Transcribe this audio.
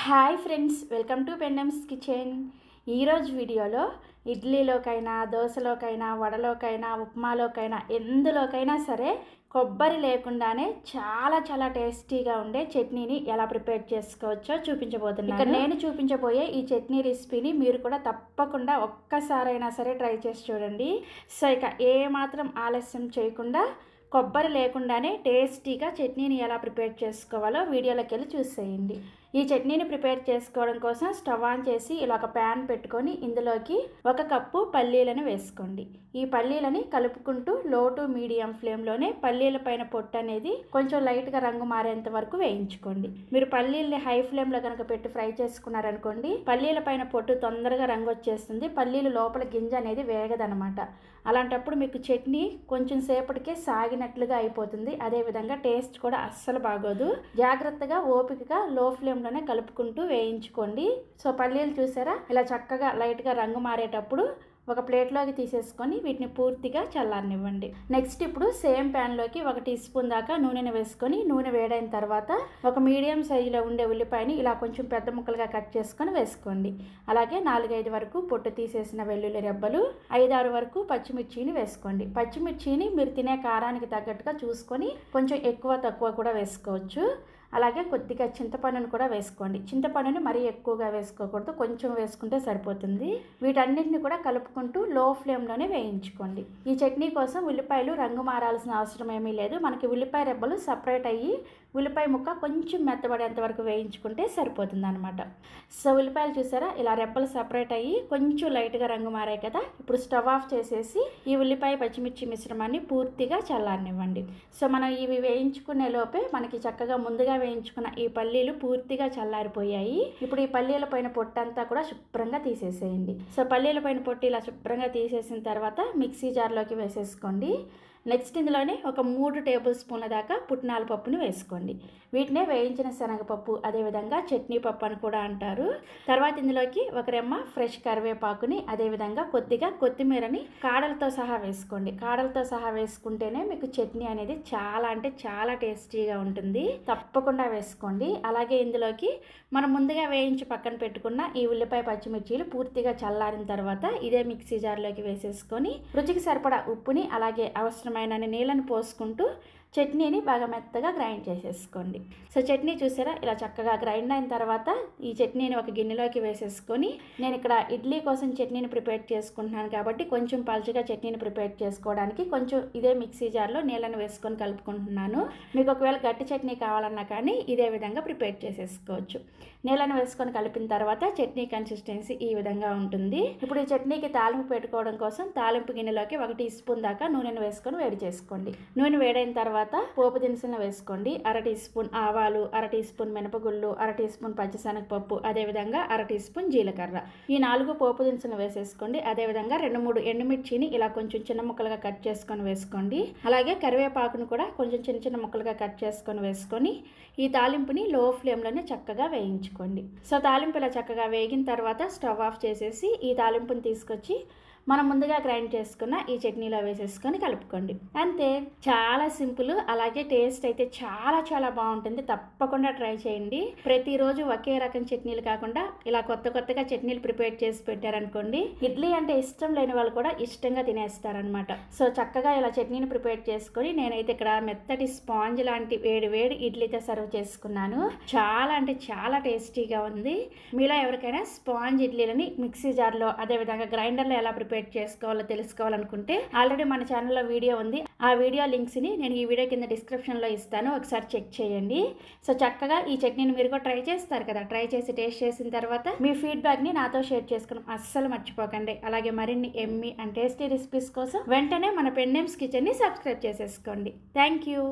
Hi friends, welcome to Pennam's kitchen. ఈరోజు వీడియోలో ఇడ్లీలోకైనా, దోశలోకైనా, వడలోకైనా, ఉప్మాలోకైనా, ఎందులోకైనా సరే కొబ్బరి లేకుండానే చాలా టేస్టీగా ఉండే చట్నీని ఎలా ప్రిపేర్ చేసుకోవచ్చో చూపించబోతున్నాను. ఇక్కడ నేను చూపించబోయే ఈ చట్నీ రెసిపీని మీరు కూడా తప్పకుండా ఒక్కసారైనా సరే ట్రై చేసి చూడండి. సో ఇక ఏమాత్రం ఆలస్యం చేయకుండా కొబ్బరి లేకుండానే టేస్టీగా చట్నీని ఎలా ప్రిపేర్ చేసుకోవాలో వీడియోలోకి వెళ్ళి చూసేయండి. ఈ చట్నీని ప్రిపేర్ చేసుకోవడం కోసం స్టవ్ ఆన్ చేసి ఇలా ఒక ప్యాన్ పెట్టుకొని ఇందులోకి 1 కప్పు పల్లీలను వేసుకోండి. ఈ పల్లీలని కలుపుకుంటూ లో టు మీడియం ఫ్లేమ్లోనే పల్లీల పైన పొట్టు అనేది కొంచెం లైట్గా రంగు మారేంత వరకు వేయించుకోండి. మీరు పల్లీల్ని హై ఫ్లేమ్లో కనుక పెట్టి ఫ్రై చేసుకున్నారనుకోండి, పల్లీల పైన పొట్టు తొందరగా రంగు వచ్చేస్తుంది, పల్లీలు లోపల గింజ అనేది వేగదనమాట. అలాంటప్పుడు మీకు చట్నీ కొంచెం సేపటికే సాగినట్లుగా అయిపోతుంది. అదేవిధంగా టేస్ట్ కూడా అస్సలు బాగోదు. జాగ్రత్తగా ఓపికగా లో ఫ్లేమ్లోనే కలుపుకుంటూ వేయించుకోండి. సో పల్లీలు చూసారా, ఇలా చక్కగా లైట్గా రంగు మారేటప్పుడు ఒక ప్లేట్లోకి తీసేసుకొని వీటిని పూర్తిగా చల్లారనివ్వండి. నెక్స్ట్ ఇప్పుడు సేమ్ ప్యాన్లోకి 1 టీ స్పూన్ దాకా నూనెను వేసుకొని నూనె వేడైన తర్వాత ఒక మీడియం సైజులో ఉండే ఉల్లిపాయని ఇలా కొంచెం పెద్ద ముక్కలుగా కట్ చేసుకొని వేసుకోండి. అలాగే 4-5 వరకు పొట్టు తీసేసిన వెల్లుల్లి రెబ్బలు, 5-6 వరకు పచ్చిమిర్చిని వేసుకోండి. పచ్చిమిర్చిని మీరు తినే కారానికి తగ్గట్టుగా చూసుకొని కొంచెం ఎక్కువ తక్కువ కూడా వేసుకోవచ్చు. అలాగే కొద్దిగా చింతపండును కూడా వేసుకోండి. చింతపండుని మరీ ఎక్కువగా వేసుకోకూడదు, కొంచెం వేసుకుంటే సరిపోతుంది. వీటన్నిటిని కూడా కలుపుకుంటూ లో ఫ్లేమ్లోనే వేయించుకోండి. ఈ చట్నీ కోసం ఉల్లిపాయలు రంగు మారాల్సిన అవసరం ఏమీ లేదు. మనకి ఉల్లిపాయ రెబ్బలు సపరేట్ అయ్యి ఉల్లిపాయ ముక్క కొంచెం మెత్తబడేంత వరకు వేయించుకుంటే సరిపోతుంది అనమాట. సో ఉల్లిపాయలు చూసారా, ఇలా రెబ్బలు సపరేట్ అయ్యి కొంచెం లైట్గా రంగు మారాయి కదా. ఇప్పుడు స్టవ్ ఆఫ్ చేసేసి ఈ ఉల్లిపాయ పచ్చిమిర్చి మిశ్రమాన్ని పూర్తిగా చల్లారనివ్వండి. సో మనం ఇవి వేయించుకునే లోపే మనకి చక్కగా ముందుగా వేయించుకున్న ఈ పల్లీలు పూర్తిగా చల్లారిపోయాయి. ఇప్పుడు ఈ పల్లీల పైన పొట్టంతా కూడా శుభ్రంగా తీసేసేయండి. సో పల్లీల పైన పొట్టు ఇలా శుభ్రంగా తీసేసిన తర్వాత మిక్సీ జార్లోకి వేసేసుకోండి. నెక్స్ట్ ఇందులోనే ఒక 3 టేబుల్ స్పూన్ల దాకా పుట్నాల పప్పుని వేసుకోండి. వీటినే వేయించిన శనగపప్పు, అదేవిధంగా చట్నీ పప్పు అని కూడా అంటారు. తర్వాత ఇందులోకి 1 రెమ్మ ఫ్రెష్ కరివేపాకుని, అదేవిధంగా కొద్దిగా కొత్తిమీరని కాడలతో సహా వేసుకోండి. కాడలతో సహా వేసుకుంటేనే మీకు చట్నీ అనేది చాలా టేస్టీగా ఉంటుంది. తప్పకుండా వేసుకోండి. అలాగే ఇందులోకి మనం ముందుగా వేయించి పక్కన పెట్టుకున్న ఈ ఉల్లిపాయ పచ్చిమిర్చీలు పూర్తిగా చల్లారిన తర్వాత ఇదే మిక్సీ జార్లోకి వేసేసుకొని రుచికి సరిపడా ఉప్పుని, అలాగే అవసరమైన నీళ్ళని పోసుకుంటూ చట్నీని బాగా మెత్తగా గ్రైండ్ చేసేసుకోండి. సో చట్నీ చూసారా, ఇలా చక్కగా గ్రైండ్ అయిన తర్వాత ఈ చట్నీని ఒక గిన్నెలోకి వేసేసుకొని, నేను ఇక్కడ ఇడ్లీ కోసం చట్నీని ప్రిపేర్ చేసుకుంటున్నాను కాబట్టి కొంచెం పలుచగా చట్నీని ప్రిపేర్ చేసుకోవడానికి కొంచెం ఇదే మిక్సీ జార్లో నీళ్ళని వేసుకొని కలుపుకుంటున్నాను. మీకు ఒకవేళ గట్టి చట్నీ కావాలన్నా కానీ ఇదే విధంగా ప్రిపేర్ చేసేసుకోవచ్చు. నీళ్ళని వేసుకొని కలిపిన తర్వాత చట్నీ కన్సిస్టెన్సీ ఈ విధంగా ఉంటుంది. ఇప్పుడు ఈ చట్నీకి తాలింపు పెట్టుకోవడం కోసం తాలింపు గిన్నెలోకి 1 టీ స్పూన్ దాకా నూనెను వేసుకొని వేడి చేసుకోండి. నూనె వేడైన తర్వాత పోపు దినుసులను వేసుకోండి. 1 టీ స్పూన్ ఆవాలు, 1 టీ స్పూన్ మినపగుళ్ళు, 1 టీ స్పూన్ పచ్చిశనగపప్పు, అదేవిధంగా 1 టీ స్పూన్ జీలకర్ర. ఈ 4 పోపు దినుసులను వేసేసుకోండి. అదేవిధంగా 2-3 ఎండుమిర్చిని ఇలా కొంచెం చిన్న ముక్కలుగా కట్ చేసుకొని వేసుకోండి. అలాగే కరివేపాకును కూడా కొంచెం చిన్న ముక్కలుగా కట్ చేసుకొని వేసుకొని ఈ తాలింపుని లో ఫ్లేమ్లోనే చక్కగా వేయించుకోండి. సో తాలింపు ఇలా చక్కగా వేగిన తర్వాత స్టవ్ ఆఫ్ చేసేసి ఈ తాలింపుని తీసుకొచ్చి మనం ముందుగా గ్రైండ్ చేసుకున్న ఈ చట్నీలో వేసేసుకొని కలుపుకోండి. అంతే, చాలా సింపుల్. అలాగే టేస్ట్ అయితే చాలా బాగుంటుంది. తప్పకుండా ట్రై చేయండి. ప్రతిరోజు ఒకే రకం చట్నీలు కాకుండా ఇలా కొత్తగా చట్నీలు ప్రిపేర్ చేసి పెట్టారనుకోండి, ఇడ్లీ అంటే ఇష్టం లేని వాళ్ళు కూడా ఇష్టంగా తినేస్తారనమాట. సో చక్కగా ఇలా చట్నీని ప్రిపేర్ చేసుకొని నేనైతే ఇక్కడ మెత్తటి స్పాంజ్ లాంటి వేడి ఇడ్లీతో సర్వ్ చేసుకున్నాను. చాలా టేస్టీగా ఉంది. మీలో ఎవరికైనా స్పాంజ్ ఇడ్లీలని మిక్సీ జార్లో, అదేవిధంగా గ్రైండర్లో ఎలా ప్రిపేర్ చేసుకోవాలో తెలుసుకోవాలనుకుంటే ఆల్రెడీ మన ఛానల్లో వీడియో ఉంది. ఆ వీడియో లింక్స్ని నేను ఈ వీడియో కింద డిస్క్రిప్షన్లో ఇస్తాను, ఒకసారి చెక్ చేయండి. సో చక్కగా ఈ చట్నీని మీరు కూడా ట్రై చేస్తారు కదా. ట్రై చేసి టేస్ట్ చేసిన తర్వాత మీ ఫీడ్బ్యాక్ని నాతో షేర్ చేసుకోవడం అస్సలు మర్చిపోకండి. అలాగే మరిన్ని ఎమ్మీ అండ్ టేస్టీ రెసిపీస్ కోసం వెంటనే మన పెన్నమ్స్ కిచెన్ని సబ్స్క్రైబ్ చేసేసుకోండి. Thank you.